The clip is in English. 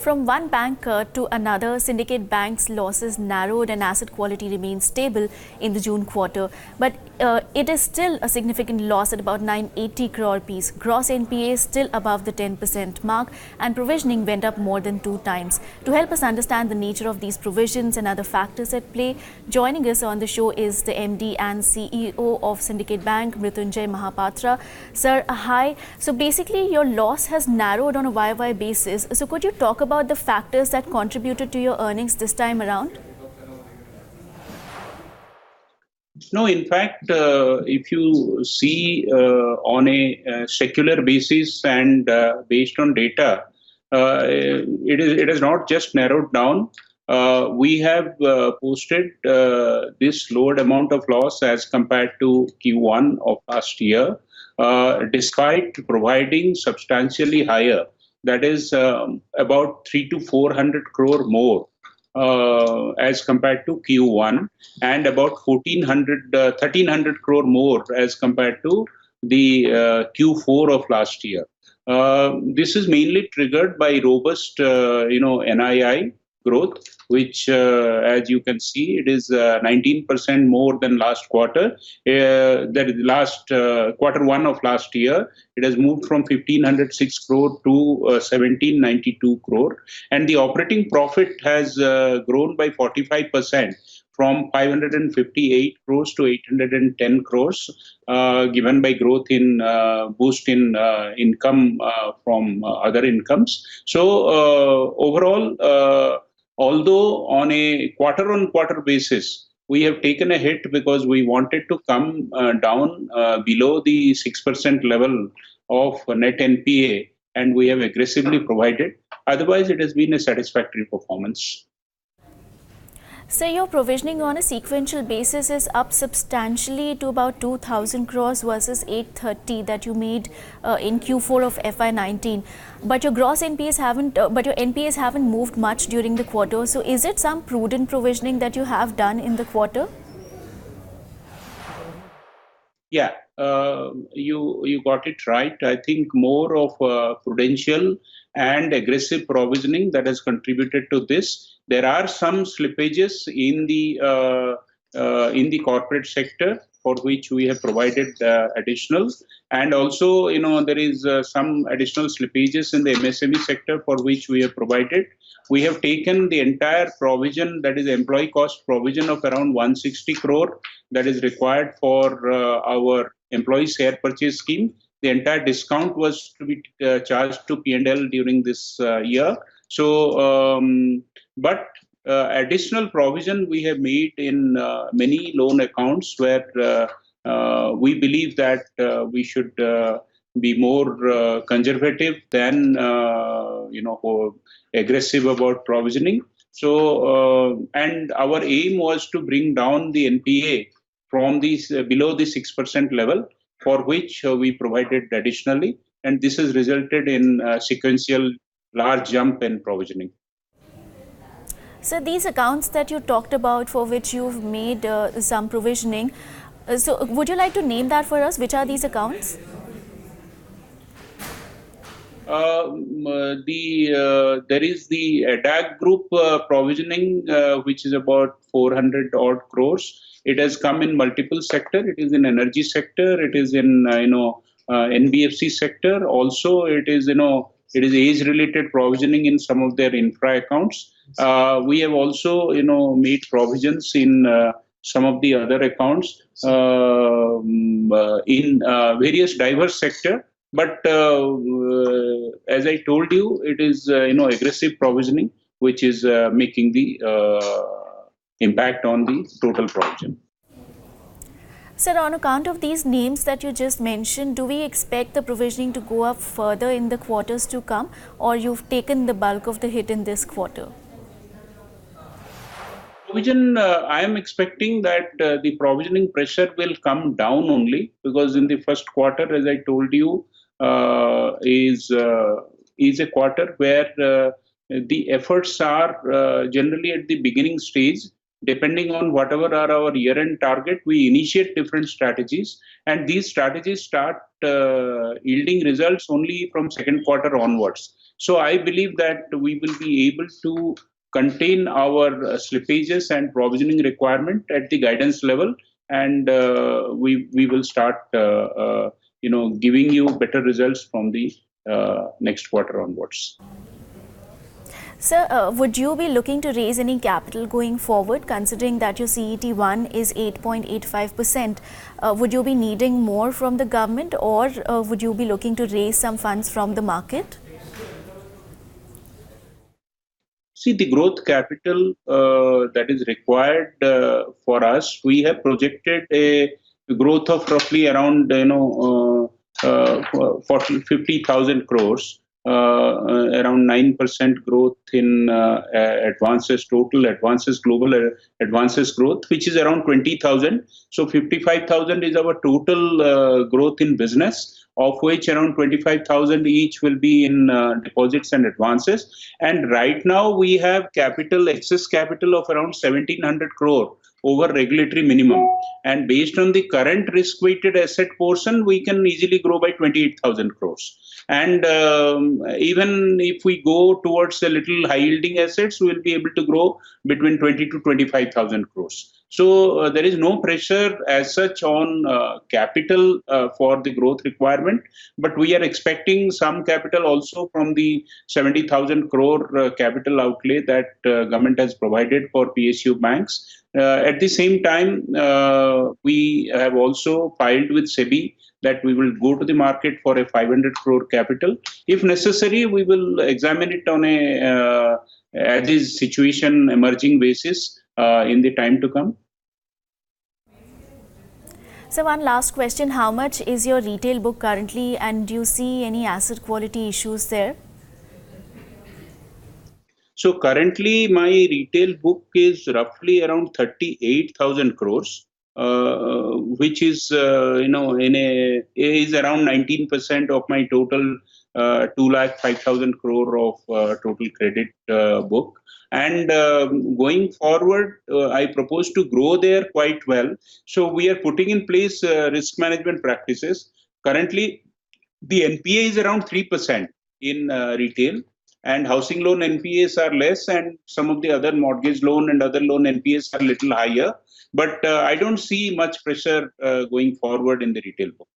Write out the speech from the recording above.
From one bank to another, Syndicate Bank's losses narrowed and asset quality remained stable in the June quarter. But it is still a significant loss at about 980 crore rupees. Gross NPA is still above the 10% mark and provisioning went up more than 2 times. To help us understand the nature of these provisions and other factors at play, joining us on the show is the MD and CEO of Syndicate Bank, Mrityunjay Mahapatra. Sir, hi. So basically your loss has narrowed on a YY basis. So could you talk about the factors that contributed to your earnings this time around? No, in fact, if you see on a secular basis and based on data, it has not just narrowed down. We have posted this lowered amount of loss as compared to Q1 of last year, despite providing substantially higher, that is about 300 to 400 crore more as compared to Q1, and about 1,300 crore more as compared to the Q4 of last year. This is mainly triggered by robust, NII growth, which, as you can see, it is 19% more than last quarter. That is last quarter one of last year. It has moved from 1,506 crore to 1,792 crore, and the operating profit has grown by 45%. From 558 crores to 810 crores, given by growth in boost in income from other incomes. So overall, although on a quarter-on-quarter basis, we have taken a hit because we wanted to come down below the 6% level of net NPA, and we have aggressively provided. Otherwise, it has been a satisfactory performance. So your provisioning on a sequential basis is up substantially to about 2,000 crores versus 830 that you made in Q4 of FY19. But your gross NPAs haven't moved much during the quarter. So is it some prudent provisioning that you have done in the quarter? Yeah, you got it right. I think more of prudential and aggressive provisioning that has contributed to this. There are some slippages in the corporate sector for which we have provided additional, and also there is some additional slippages in the MSME sector for which we have provided. We have taken the entire provision, that is employee cost provision of around 160 crore that is required for our employee share purchase scheme. The entire discount was to be charged to P&L during this year. So, but additional provision we have made in many loan accounts where we believe that we should be more conservative than aggressive about provisioning. So, and our aim was to bring down the NPA from these below the 6% level, for which we provided additionally, and this has resulted in sequential large jump in provisioning. So these accounts that you talked about for which you've made some provisioning, so would you like to name that for us? Which are these accounts? There is the DAG group provisioning, which is about 400 odd crores. It has come in multiple sector. It is in energy sector. It is in NBFC sector. Also, it is age-related provisioning in some of their infra accounts. We have also made provisions in some of the other accounts in various diverse sector. But as I told you, it is aggressive provisioning which is making the impact on the total provision. Sir, on account of these names that you just mentioned, do we expect the provisioning to go up further in the quarters to come, or you've taken the bulk of the hit in this quarter? Provision, I am expecting that the provisioning pressure will come down only, because in the first quarter, as I told you, is a quarter where the efforts are generally at the beginning stage. Depending on whatever are our year-end target, we initiate different strategies, and these strategies start yielding results only from second quarter onwards. So I believe that we will be able to contain our slippages and provisioning requirement at the guidance level, and we will start giving you better results from the next quarter onwards. Sir, would you be looking to raise any capital going forward, considering that your CET1 is 8.85%? Would you be needing more from the government, or would you be looking to raise some funds from the market? See, the growth capital that is required for us, we have projected a growth of roughly around 50,000 crores, around 9% growth in advances, total advances, global advances growth, which is around 20,000. So 55,000 is our total growth in business, of which around 25,000 each will be in deposits and advances. And right now we have excess capital of around 1,700 crore over regulatory minimum. And based on the current risk-weighted asset portion, we can easily grow by 28,000 crores. And even if we go towards a little high-yielding assets, we will be able to grow between 20 to 25,000 crores. So there is no pressure as such on capital for the growth requirement, but we are expecting some capital also from the 70,000 crore capital outlay that government has provided for PSU banks. At the same time, we have also filed with SEBI that we will go to the market for a 500 crore capital. If necessary, we will examine it on a as is situation emerging basis in the time to come. So one last question, how much is your retail book currently, and do you see any asset quality issues there? So currently my retail book is roughly around 38,000 crores, which is is around 19% of my total 2,05,000 crore of total credit book. And going forward, I propose to grow there quite well. So we are putting in place risk management practices. Currently, the NPA is around 3% in retail, and housing loan NPAs are less, and some of the other mortgage loan and other loan NPAs are a little higher. But I don't see much pressure going forward in the retail book.